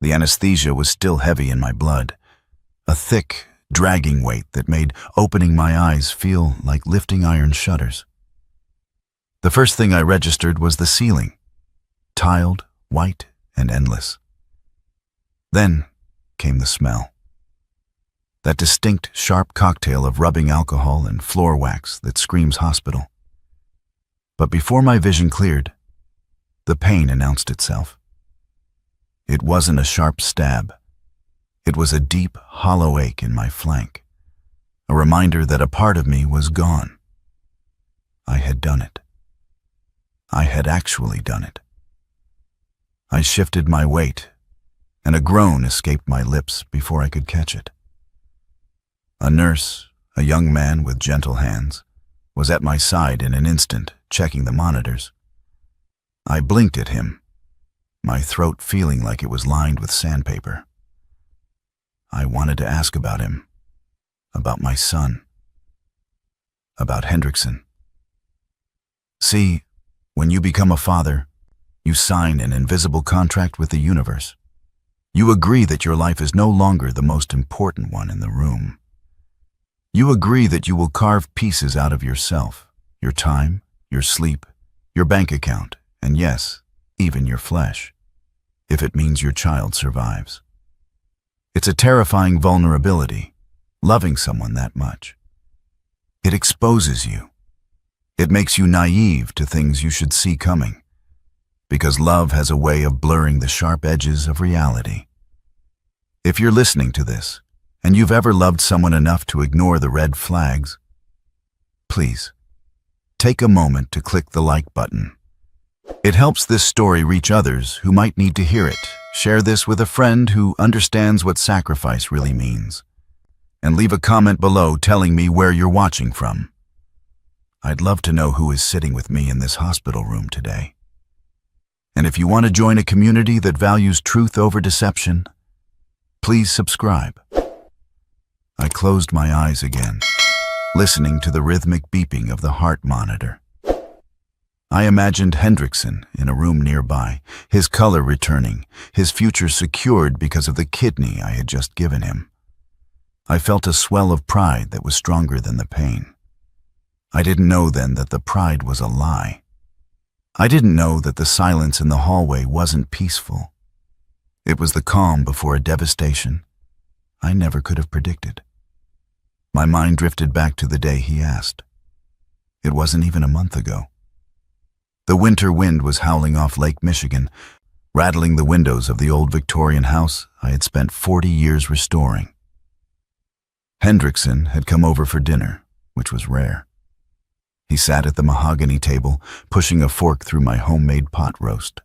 The anesthesia was still heavy in my blood, a thick, dragging weight that made opening my eyes feel like lifting iron shutters. The first thing I registered was the ceiling, tiled, white, and endless. Then came the smell. That distinct, sharp cocktail of rubbing alcohol and floor wax that screams hospital. But before my vision cleared, the pain announced itself. It wasn't a sharp stab. It was a deep, hollow ache in my flank, a reminder that a part of me was gone. I had done it. I had actually done it. I shifted my weight, and a groan escaped my lips before I could catch it. A nurse, a young man with gentle hands, was at my side in an instant, checking the monitors. I blinked at him, my throat feeling like it was lined with sandpaper. I wanted to ask about him, about my son, about Hendrickson. See, when you become a father, you sign an invisible contract with the universe. You agree that your life is no longer the most important one in the room. You agree that you will carve pieces out of yourself, your time, your sleep, your bank account, and yes, even your flesh, if it means your child survives. It's a terrifying vulnerability, loving someone that much. It exposes you. It makes you naive to things you should see coming, because love has a way of blurring the sharp edges of reality. If you're listening to this, and you've ever loved someone enough to ignore the red flags, please, take a moment to click the like button. It helps this story reach others who might need to hear it. Share this with a friend who understands what sacrifice really means. And leave a comment below telling me where you're watching from. I'd love to know who is sitting with me in this hospital room today. And if you want to join a community that values truth over deception, please subscribe. I closed my eyes again, listening to the rhythmic beeping of the heart monitor. I imagined Hendrickson in a room nearby, his color returning, his future secured because of the kidney I had just given him. I felt a swell of pride that was stronger than the pain. I didn't know then that the pride was a lie. I didn't know that the silence in the hallway wasn't peaceful. It was the calm before a devastation I never could have predicted. My mind drifted back to the day he asked. It wasn't even a month ago. The winter wind was howling off Lake Michigan, rattling the windows of the old Victorian house I had spent 40 years restoring. Hendrickson had come over for dinner, which was rare. He sat at the mahogany table, pushing a fork through my homemade pot roast,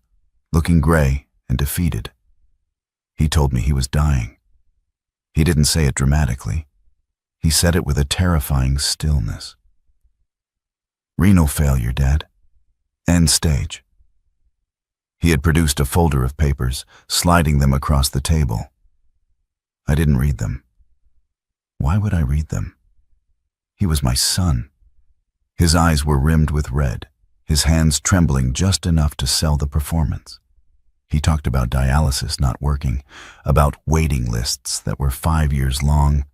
looking gray and defeated. He told me he was dying. He didn't say it dramatically. He said it with a terrifying stillness. Renal failure, Dad. End stage. He had produced a folder of papers, sliding them across the table. I didn't read them. Why would I read them? He was my son. His eyes were rimmed with red, his hands trembling just enough to sell the performance. He talked about dialysis not working, about waiting lists that were 5 years long,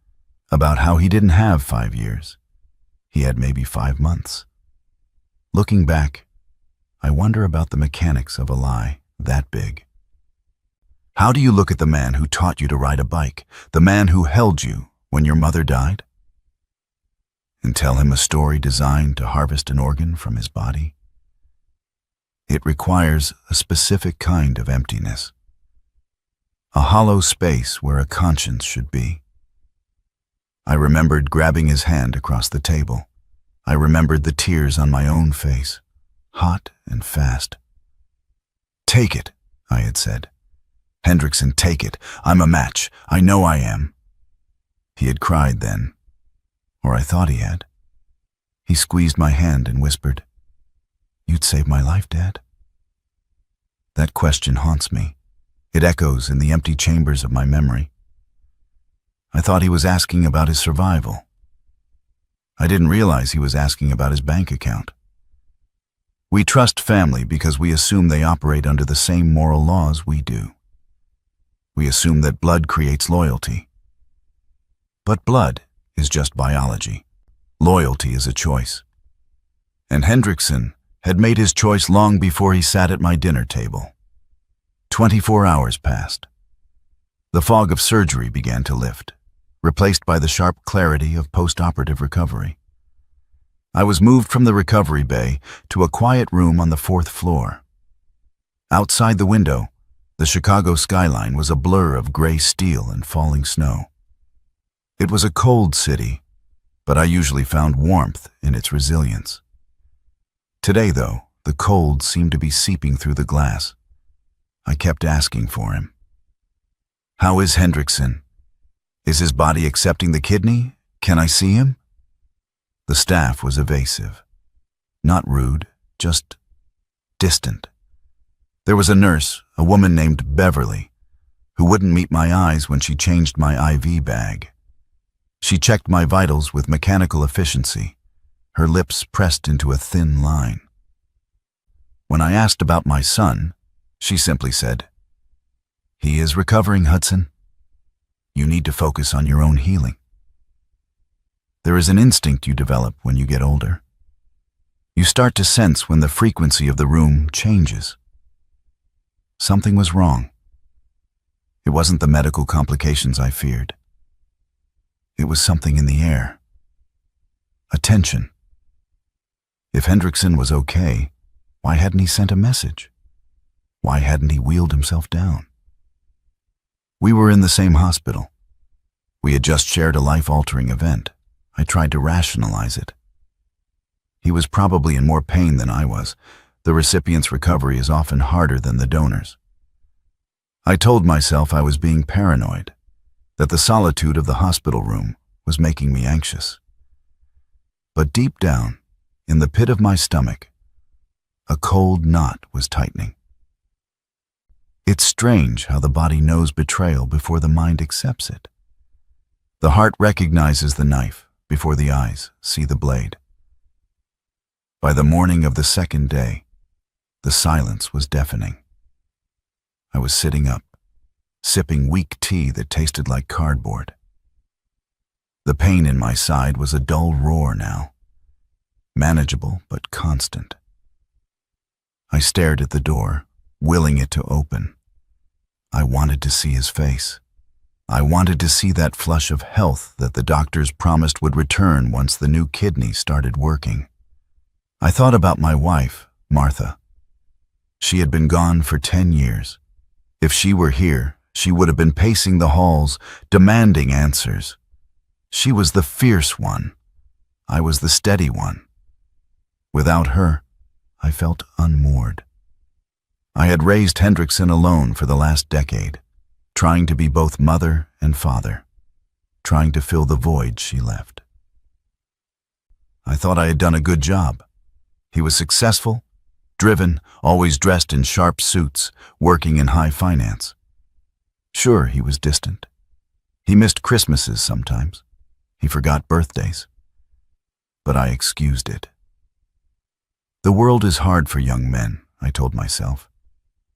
about how he didn't have 5 years. He had maybe 5 months. Looking back, I wonder about the mechanics of a lie that big. How do you look at the man who taught you to ride a bike, the man who held you when your mother died, and tell him a story designed to harvest an organ from his body? It requires a specific kind of emptiness, a hollow space where a conscience should be. I remembered grabbing his hand across the table. I remembered the tears on my own face, hot and fast. "Take it," I had said. "Hendrickson, take it. I'm a match. I know I am." He had cried then, or I thought he had. He squeezed my hand and whispered, "You'd save my life, Dad?" That question haunts me. It echoes in the empty chambers of my memory. I thought he was asking about his survival. I didn't realize he was asking about his bank account. We trust family because we assume they operate under the same moral laws we do. We assume that blood creates loyalty. But blood is just biology. Loyalty is a choice. And Hendrickson had made his choice long before he sat at my dinner table. 24 hours passed. The fog of surgery began to lift, replaced by the sharp clarity of post-operative recovery. I was moved from the recovery bay to a quiet room on the 4th floor. Outside the window, the Chicago skyline was a blur of gray steel and falling snow. It was a cold city, but I usually found warmth in its resilience. Today, though, the cold seemed to be seeping through the glass. I kept asking for him. How is Hendrickson? Is his body accepting the kidney? Can I see him? The staff was evasive. Not rude, just distant. There was a nurse, a woman named Beverly, who wouldn't meet my eyes when she changed my IV bag. She checked my vitals with mechanical efficiency, her lips pressed into a thin line. When I asked about my son, she simply said, "He is recovering, Hudson. You need to focus on your own healing." There is an instinct you develop when you get older. You start to sense when the frequency of the room changes. Something was wrong. It wasn't the medical complications I feared. It was something in the air. A tension. If Hendrickson was okay, why hadn't he sent a message? Why hadn't he wheeled himself down? We were in the same hospital. We had just shared a life-altering event. I tried to rationalize it. He was probably in more pain than I was. The recipient's recovery is often harder than the donor's. I told myself I was being paranoid, that the solitude of the hospital room was making me anxious. But deep down, in the pit of my stomach, a cold knot was tightening. It's strange how the body knows betrayal before the mind accepts it. The heart recognizes the knife before the eyes see the blade. By the morning of the 2nd day, the silence was deafening. I was sitting up, sipping weak tea that tasted like cardboard. The pain in my side was a dull roar now, manageable but constant. I stared at the door, willing it to open. I wanted to see his face. I wanted to see that flush of health that the doctors promised would return once the new kidney started working. I thought about my wife, Martha. She had been gone for 10 years. If she were here, she would have been pacing the halls, demanding answers. She was the fierce one. I was the steady one. Without her, I felt unmoored. I had raised Hendrickson alone for the last decade, trying to be both mother and father, trying to fill the void she left. I thought I had done a good job. He was successful, driven, always dressed in sharp suits, working in high finance. Sure, he was distant. He missed Christmases sometimes. He forgot birthdays. But I excused it. The world is hard for young men, I told myself.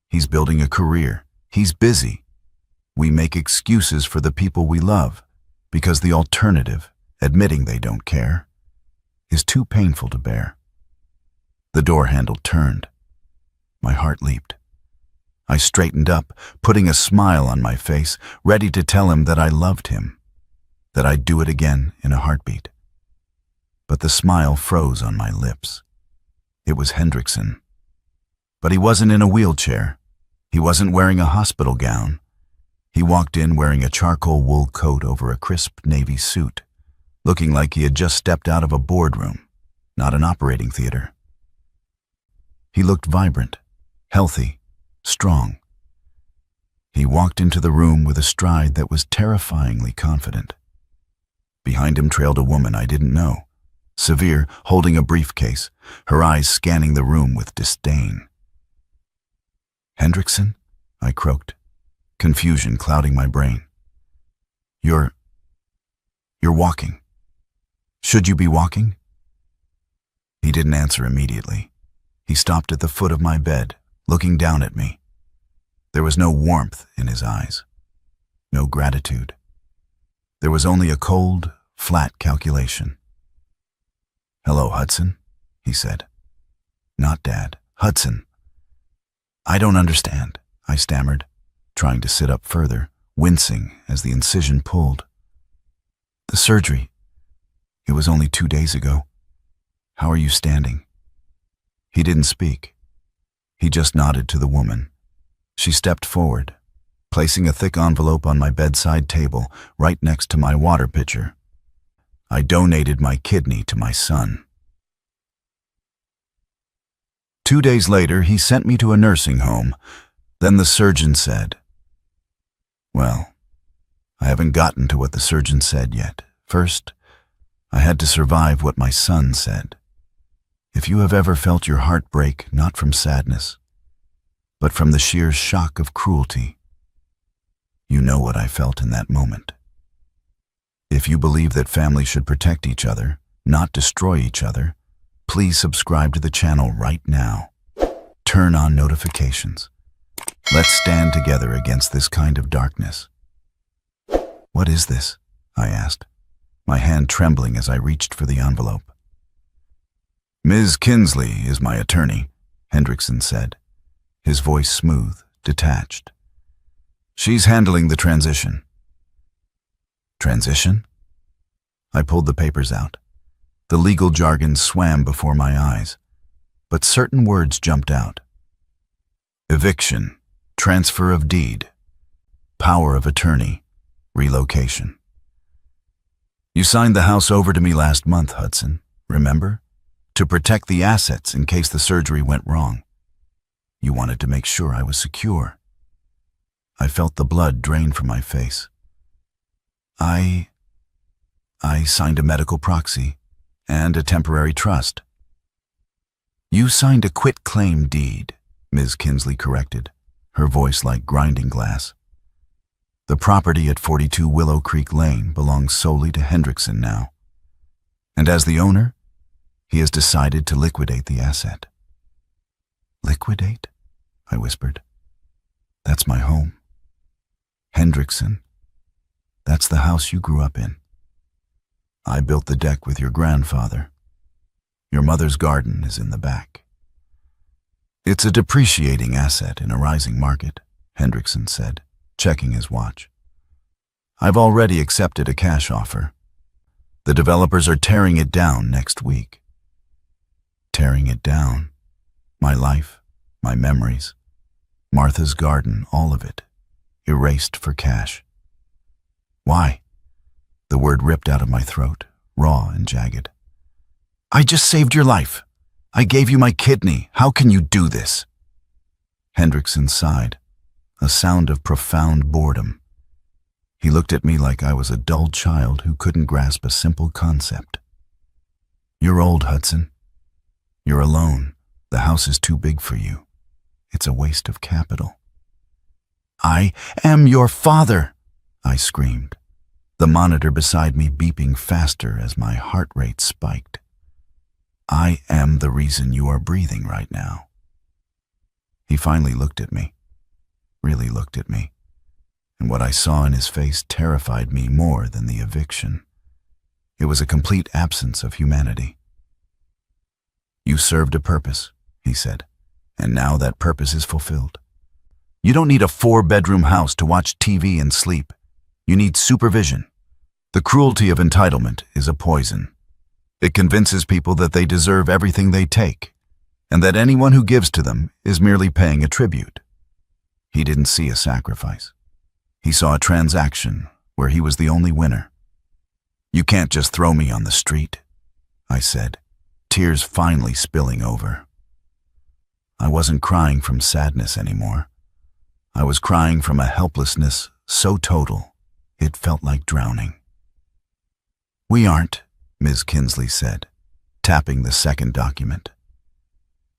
He's building a career. He's busy. We make excuses for the people we love because the alternative, admitting they don't care, is too painful to bear. The door handle turned. My heart leaped. I straightened up, putting a smile on my face, ready to tell him that I loved him, that I'd do it again in a heartbeat. But the smile froze on my lips. It was Hendrickson. But he wasn't in a wheelchair. He wasn't wearing a hospital gown. He walked in wearing a charcoal wool coat over a crisp navy suit, looking like he had just stepped out of a boardroom, not an operating theater. He looked vibrant, healthy, strong. He walked into the room with a stride that was terrifyingly confident. Behind him trailed a woman I didn't know, severe, holding a briefcase, her eyes scanning the room with disdain. "Hendrickson?" I croaked, confusion clouding my brain. You're walking. Should you be walking?" He didn't answer immediately. He stopped at the foot of my bed, looking down at me. There was no warmth in his eyes, no gratitude. There was only a cold, flat calculation. "Hello, Hudson," he said. "Not Dad. Hudson." "I don't understand," I stammered, trying to sit up further, wincing as the incision pulled. "The surgery. It was only 2 days ago. How are you standing?" He didn't speak. He just nodded to the woman. She stepped forward, placing a thick envelope on my bedside table right next to my water pitcher. "I donated my kidney to my son." 2 days later, he sent me to a nursing home. Then the surgeon said, "Well, I haven't gotten to what the surgeon said yet. First, I had to survive what my son said. If you have ever felt your heart break, not from sadness, but from the sheer shock of cruelty, you know what I felt in that moment. If you believe that families should protect each other, not destroy each other, please subscribe to the channel right now. Turn on notifications. Let's stand together against this kind of darkness." "What is this?" I asked, my hand trembling as I reached for the envelope. "Ms. Kinsley is my attorney," Hendrickson said, his voice smooth, detached. "She's handling the transition." "Transition?" I pulled the papers out. The legal jargon swam before my eyes, but certain words jumped out. Eviction, transfer of deed, power of attorney, relocation. "You signed the house over to me last month, Hudson, remember? To protect the assets in case the surgery went wrong. You wanted to make sure I was secure." I felt the blood drain from my face. I signed a medical proxy and a temporary trust." "You signed a quit-claim deed," Ms. Kinsley corrected, her voice like grinding glass. "The property at 42 Willow Creek Lane belongs solely to Hendrickson now. And as the owner, he has decided to liquidate the asset." "Liquidate?" I whispered. "That's my home. Hendrickson, that's the house you grew up in. I built the deck with your grandfather. Your mother's garden is in the back. It's a depreciating asset in a rising market," Hendrickson said, checking his watch. "I've already accepted a cash offer. The developers are tearing it down next week." Tearing it down. My life, my memories, Martha's garden, all of it, erased for cash. "Why?" The word ripped out of my throat, raw and jagged. "I just saved your life. I gave you my kidney. How can you do this?" Hendrickson sighed, a sound of profound boredom. He looked at me like I was a dull child who couldn't grasp a simple concept. "You're old, Hudson. You're alone. The house is too big for you. It's a waste of capital." "I am your father," I screamed, the monitor beside me beeping faster as my heart rate spiked. "I am the reason you are breathing right now." He finally looked at me, really looked at me, and what I saw in his face terrified me more than the eviction. It was a complete absence of humanity. "You served a purpose," he said, "and now that purpose is fulfilled. You don't need a 4-bedroom house to watch TV and sleep. You need supervision. The cruelty of entitlement is a poison. It convinces people that they deserve everything they take, and that anyone who gives to them is merely paying a tribute." He didn't see a sacrifice. He saw a transaction where he was the only winner. "You can't just throw me on the street," I said, tears finally spilling over. I wasn't crying from sadness anymore. I was crying from a helplessness so total, it felt like drowning. "We aren't," Ms. Kinsley said, tapping the second document.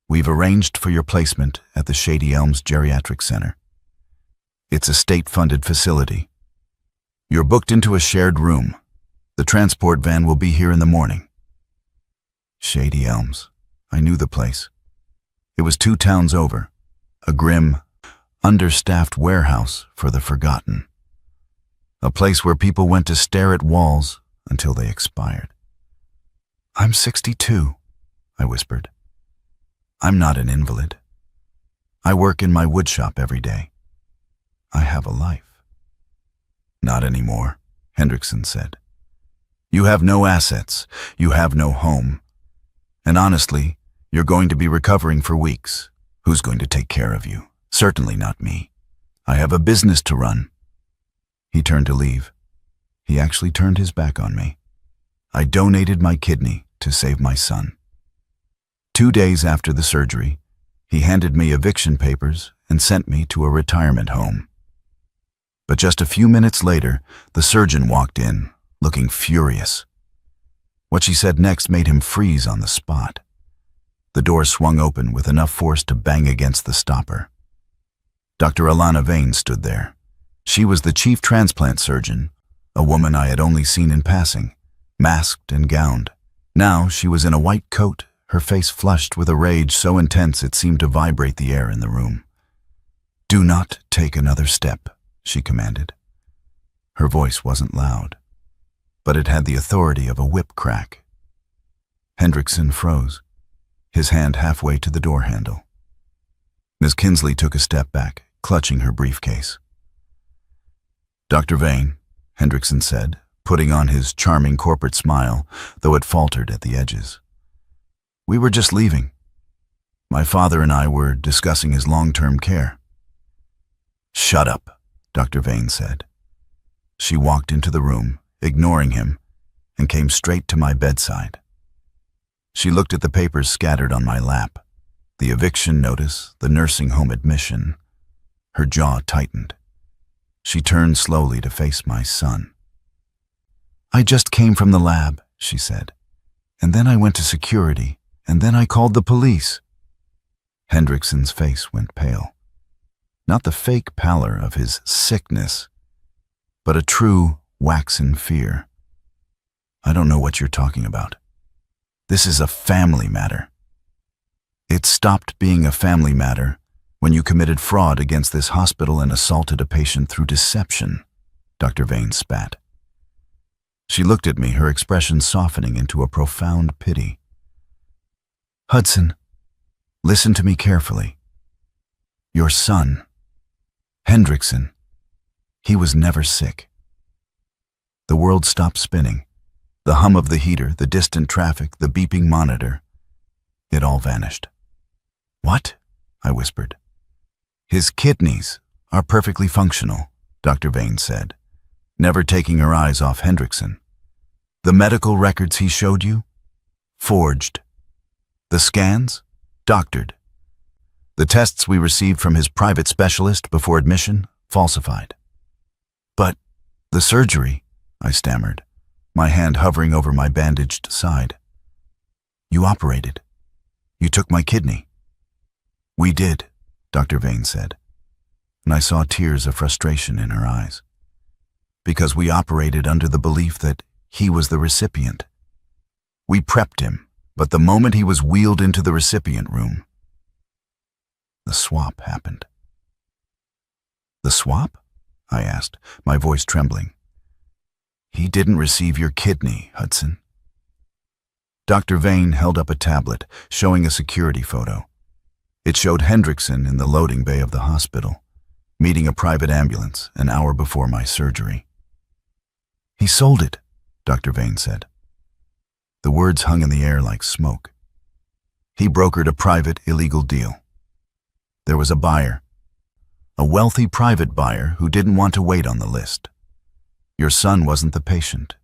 "We've arranged for your placement at the Shady Elms Geriatric Center. It's a state-funded facility. You're booked into a shared room. The transport van will be here in the morning." Shady Elms. I knew the place. It was 2 towns over, a grim, understaffed warehouse for the forgotten. a place where people went to stare at walls until they expired. "I'm 62, I whispered. "I'm not an invalid. I work in my woodshop every day. I have a life." "Not anymore," Hendrickson said. "You have no assets, you have no home. And honestly, you're going to be recovering for weeks. Who's going to take care of you? Certainly not me. I have a business to run." He turned to leave. He actually turned his back on me. I donated my kidney to save my son. 2 days after the surgery, he handed me eviction papers and sent me to a retirement home. But just a few minutes later, the surgeon walked in, looking furious. What she said next made him freeze on the spot. The door swung open with enough force to bang against the stopper. Dr. Alana Vane stood there. She was the chief transplant surgeon, a woman I had only seen in passing, masked and gowned. Now she was in a white coat, her face flushed with a rage so intense it seemed to vibrate the air in the room. "Do not take another step," she commanded. Her voice wasn't loud, but it had the authority of a whip crack. Hendrickson froze, his hand halfway to the door handle. Ms. Kinsley took a step back, clutching her briefcase. "Dr. Vane," Hendrickson said, putting on his charming corporate smile, though it faltered at the edges. "We were just leaving. My father and I were discussing his long-term care." "Shut up," Dr. Vane said. She walked into the room, ignoring him, and came straight to my bedside. She looked at the papers scattered on my lap, the eviction notice, the nursing home admission. Her jaw tightened. She turned slowly to face my son. "I just came from the lab," she said, "and then I went to security, and then I called the police." Hendrickson's face went pale. Not the fake pallor of his sickness, but a true waxen fear. "I don't know what you're talking about. This is a family matter." "It stopped being a family matter when you committed fraud against this hospital and assaulted a patient through deception," Dr. Vane spat. She looked at me, her expression softening into a profound pity. "Hudson, listen to me carefully. Your son, Hendrickson, he was never sick." The world stopped spinning. The hum of the heater, the distant traffic, the beeping monitor. It all vanished. "What?" I whispered. "His kidneys are perfectly functional," Dr. Vane said, never taking her eyes off Hendrickson. "The medical records he showed you? Forged. The scans? Doctored. The tests we received from his private specialist before admission? Falsified." "But the surgery," I stammered, my hand hovering over my bandaged side. "You operated. You took my kidney." "We did," Dr. Vane said, and I saw tears of frustration in her eyes. "Because we operated under the belief that he was the recipient. We prepped him, but the moment he was wheeled into the recipient room, the swap happened." "The swap?" I asked, my voice trembling. "He didn't receive your kidney, Hudson." Dr. Vane held up a tablet, showing a security photo. It showed Hendrickson in the loading bay of the hospital, meeting a private ambulance an hour before my surgery. "He sold it," Dr. Vane said. The words hung in the air like smoke. "He brokered a private, illegal deal. There was a buyer, a wealthy private buyer who didn't want to wait on the list. Your son wasn't the patient.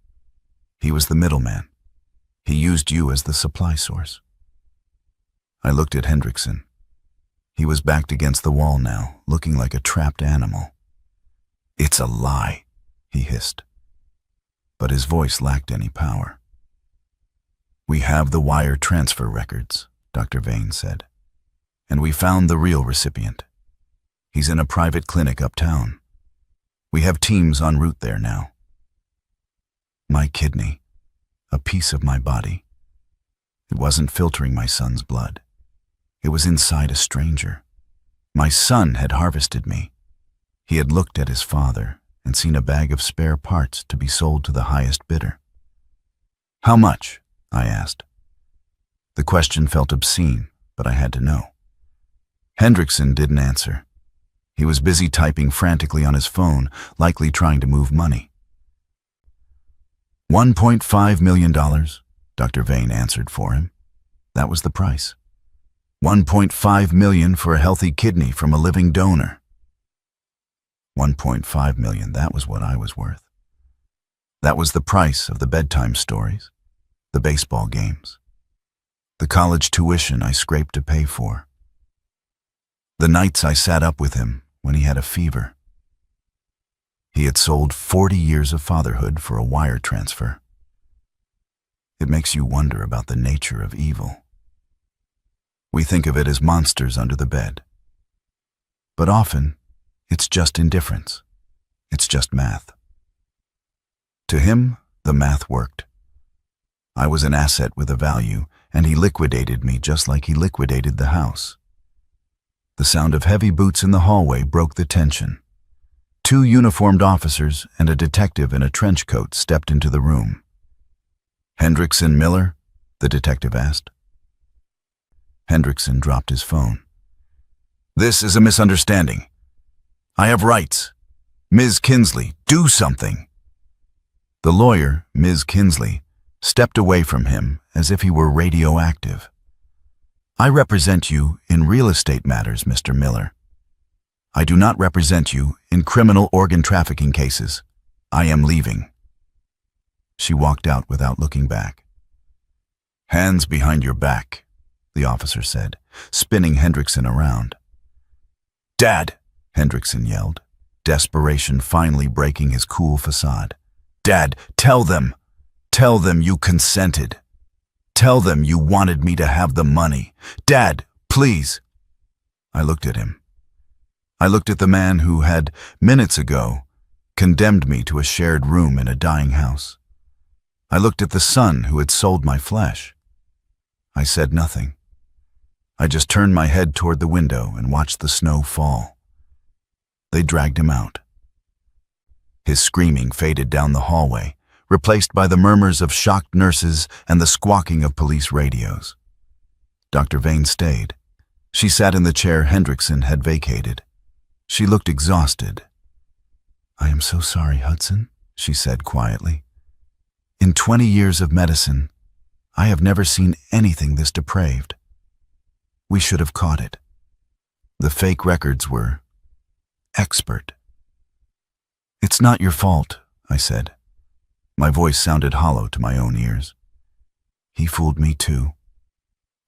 He was the middleman. He used you as the supply source." I looked at Hendrickson. He was backed against the wall now, looking like a trapped animal. "It's a lie," he hissed. But his voice lacked any power. "We have the wire transfer records," Dr. Vane said, "and we found the real recipient. He's in a private clinic uptown. We have teams en route there now." My kidney, a piece of my body. It wasn't filtering my son's blood. It was inside a stranger. My son had harvested me. He had looked at his father and seen a bag of spare parts to be sold to the highest bidder. "How much?" I asked. The question felt obscene, but I had to know. Hendrickson didn't answer. He was busy typing frantically on his phone, likely trying to move money. $1.5 million, Dr. Vane answered for him. That was the price. $1.5 million for a healthy kidney from a living donor. $1.5 million, that was what I was worth. That was the price of the bedtime stories, the baseball games, the college tuition I scraped to pay for, the nights I sat up with him when he had a fever. He had sold 40 years of fatherhood for a wire transfer. It makes you wonder about the nature of evil. We think of it as monsters under the bed. But often, it's just indifference. It's just math. To him, the math worked. I was an asset with a value, and he liquidated me just like he liquidated the house. The sound of heavy boots in the hallway broke the tension. 2 uniformed officers and a detective in a trench coat stepped into the room. "Hendrickson Miller?" the detective asked. Hendrickson dropped his phone. "This is a misunderstanding. I have rights. Ms. Kinsley, do something." The lawyer, Ms. Kinsley, stepped away from him as if he were radioactive. "I represent you in real estate matters, Mr. Miller. I do not represent you in criminal organ trafficking cases. I am leaving." She walked out without looking back. "Hands behind your back," the officer said, spinning Hendrickson around. "Dad!" Hendrickson yelled, desperation finally breaking his cool facade. "Dad, tell them! Tell them you consented. Tell them you wanted me to have the money. Dad, please!" I looked at him. I looked at the man who had, minutes ago, condemned me to a shared room in a dying house. I looked at the son who had sold my flesh. I said nothing. I just turned my head toward the window and watched the snow fall. They dragged him out. His screaming faded down the hallway, replaced by the murmurs of shocked nurses and the squawking of police radios. Dr. Vane stayed. She sat in the chair Hendrickson had vacated. She looked exhausted. "I am so sorry, Hudson," she said quietly. "In 20 years of medicine, I have never seen anything this depraved. We should have caught it. The fake records were expert." "It's not your fault," I said. My voice sounded hollow to my own ears. "He fooled me too,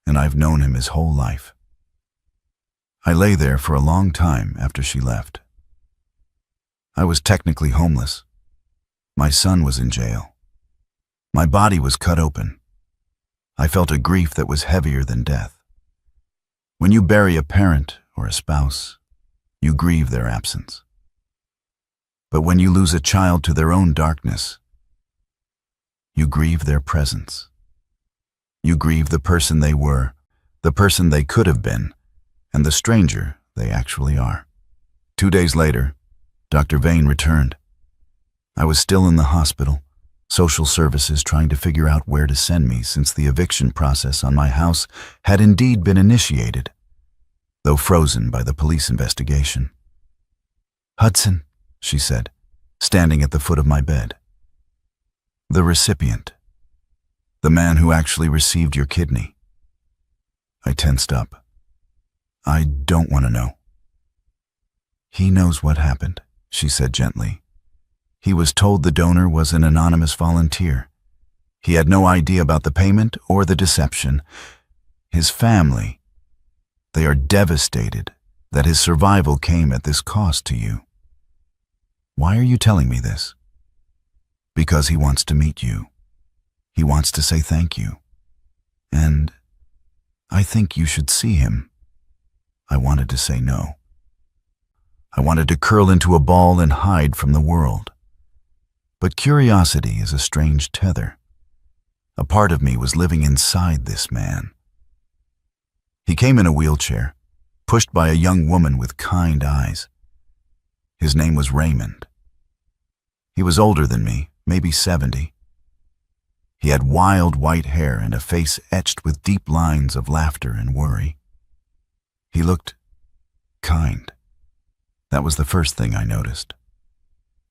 and I've known him his whole life." I lay there for a long time after she left. I was technically homeless. My son was in jail. My body was cut open. I felt a grief that was heavier than death. When you bury a parent or a spouse, you grieve their absence. But when you lose a child to their own darkness, you grieve their presence. You grieve the person they were, the person they could have been, and the stranger they actually are. 2 days later, Dr. Vane returned. I was still in the hospital, social services trying to figure out where to send me since the eviction process on my house had indeed been initiated, though frozen by the police investigation. "Hudson," she said, standing at the foot of my bed. "The recipient. The man who actually received your kidney." I tensed up. "I don't want to know." "He knows what happened," she said gently. "He was told the donor was an anonymous volunteer. He had no idea about the payment or the deception. His family, they are devastated that his survival came at this cost to you. Why are you telling me this?" "Because he wants to meet you. He wants to say thank you. And I think you should see him." I wanted to say no. I wanted to curl into a ball and hide from the world. But curiosity is a strange tether. A part of me was living inside this man. He came in a wheelchair, pushed by a young woman with kind eyes. His name was Raymond. He was older than me, maybe 70. He had wild white hair and a face etched with deep lines of laughter and worry. He looked kind. That was the first thing I noticed.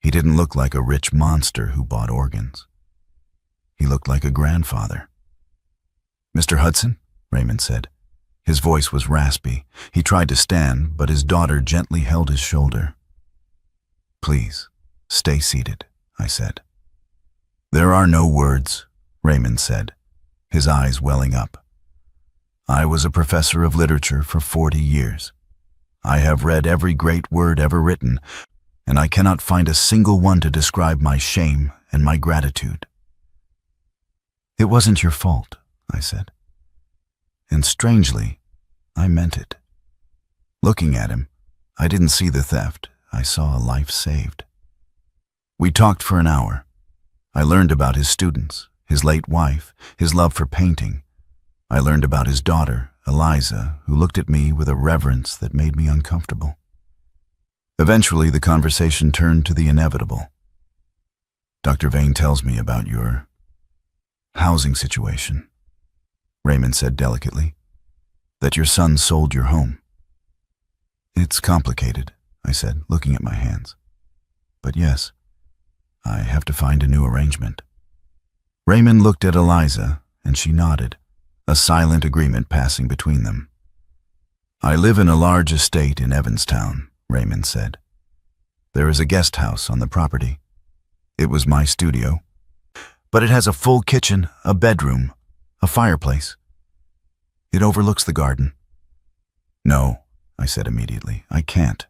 He didn't look like a rich monster who bought organs. He looked like a grandfather. "Mr. Hudson?" Raymond said. His voice was raspy. He tried to stand, but his daughter gently held his shoulder. "Please, stay seated," I said. "There are no words," Raymond said, his eyes welling up. "I was a professor of literature for 40 years. I have read every great word ever written, and I cannot find a single one to describe my shame and my gratitude." "It wasn't your fault," I said. And strangely, I meant it. Looking at him, I didn't see the theft. I saw a life saved. We talked for an hour. I learned about his students, his late wife, his love for painting. I learned about his daughter, Eliza, who looked at me with a reverence that made me uncomfortable. Eventually, the conversation turned to the inevitable. "Dr. Vane tells me about your housing situation," Raymond said delicately, "that your son sold your home." "It's complicated," I said, looking at my hands. "But yes, I have to find a new arrangement." Raymond looked at Eliza, and she nodded, a silent agreement passing between them. "I live in a large estate in Evanstown," Raymond said. "There is a guest house on the property. It was my studio, but it has a full kitchen, a bedroom, a fireplace. It overlooks the garden." "No," I said immediately, "I can't.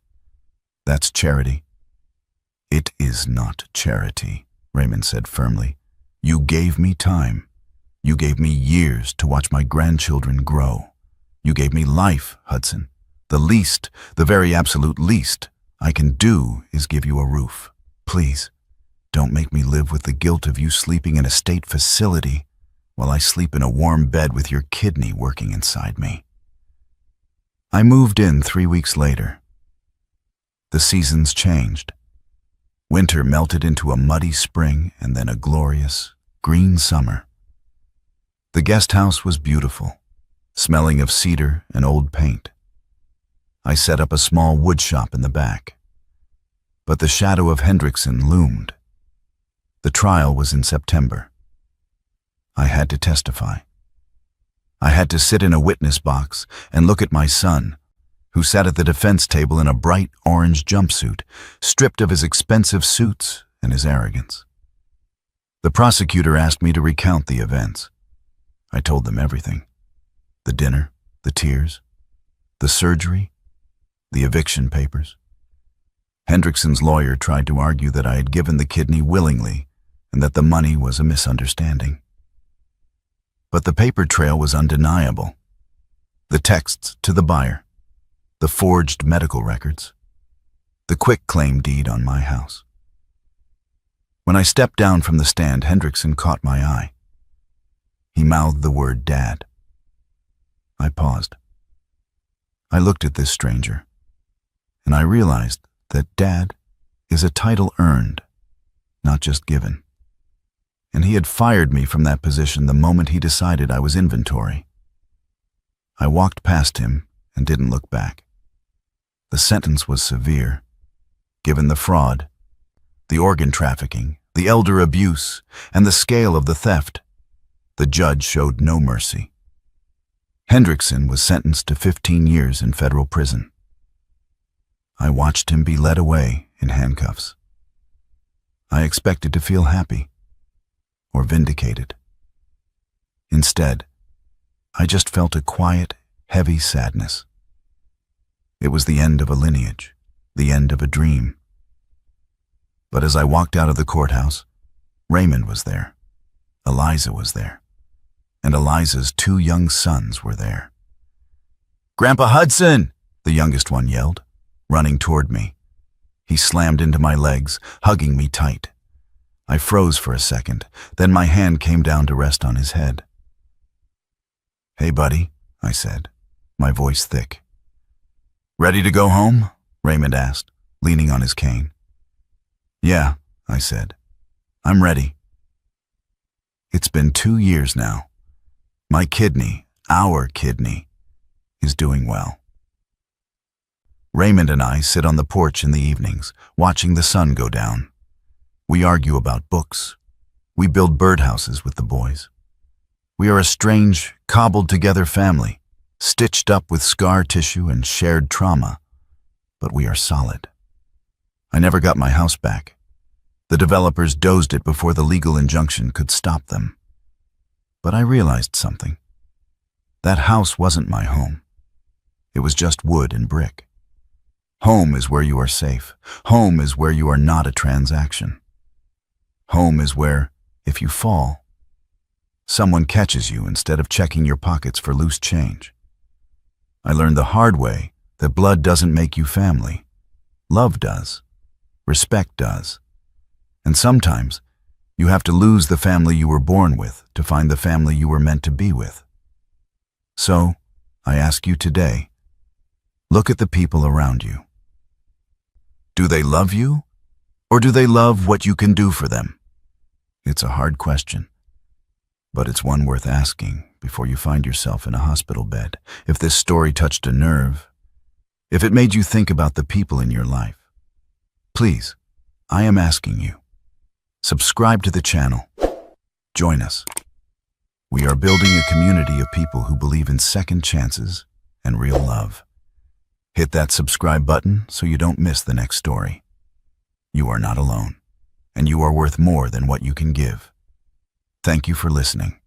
That's charity." "It is not charity," Raymond said firmly. "You gave me time. You gave me years to watch my grandchildren grow. You gave me life, Hudson. The least, the very absolute least I can do is give you a roof. Please, don't make me live with the guilt of you sleeping in a state facility while I sleep in a warm bed with your kidney working inside me." I moved in 3 weeks later. The seasons changed. Winter melted into a muddy spring and then a glorious, green summer. The guest house was beautiful, smelling of cedar and old paint. I set up a small wood shop in the back. But the shadow of Hendrickson loomed. The trial was in September. I had to testify. I had to sit in a witness box and look at my son, who sat at the defense table in a bright orange jumpsuit, stripped of his expensive suits and his arrogance. The prosecutor asked me to recount the events. I told them everything. The dinner, the tears, the surgery, the eviction papers. Hendrickson's lawyer tried to argue that I had given the kidney willingly and that the money was a misunderstanding. But the paper trail was undeniable. The texts to the buyer, the forged medical records, the quitclaim deed on my house. When I stepped down from the stand, Hendrickson caught my eye. He mouthed the word Dad. I paused. I looked at this stranger, and I realized that Dad is a title earned, not just given. And he had fired me from that position the moment he decided I was inventory. I walked past him and didn't look back. The sentence was severe, given the fraud, the organ trafficking, the elder abuse, and the scale of the theft. The judge showed no mercy. Hendrickson was sentenced to 15 years in federal prison. I watched him be led away in handcuffs. I expected to feel happy or vindicated. Instead, I just felt a quiet, heavy sadness. It was the end of a lineage, the end of a dream. But as I walked out of the courthouse, Raymond was there, Eliza was there, and Eliza's 2 young sons were there. "Grandpa Hudson!" the youngest one yelled, running toward me. He slammed into my legs, hugging me tight. I froze for a second, then my hand came down to rest on his head. "Hey, buddy," I said, my voice thick. "Ready to go home?" Raymond asked, leaning on his cane. "Yeah," I said. I'm ready. It's been 2 years now. My kidney, our kidney, is doing well. Raymond and I sit on the porch in the evenings, watching the sun go down. We argue about books. We build birdhouses with the boys. We are a strange, cobbled-together family, stitched up with scar tissue and shared trauma, but we are solid. I never got my house back. The developers dozed it before the legal injunction could stop them. But I realized something. That house wasn't my home. It was just wood and brick. Home is where you are safe. Home is where you are not a transaction. Home is where, if you fall, someone catches you instead of checking your pockets for loose change. I learned the hard way that blood doesn't make you family. Love does. Respect does. And sometimes, you have to lose the family you were born with to find the family you were meant to be with. So, I ask you today, look at the people around you. Do they love you, or do they love what you can do for them? It's a hard question, but it's one worth asking before you find yourself in a hospital bed. If this story touched a nerve, if it made you think about the people in your life, please, I am asking you, subscribe to the channel. Join us. We are building a community of people who believe in second chances and real love. Hit that subscribe button so you don't miss the next story. You are not alone, and you are worth more than what you can give. Thank you for listening.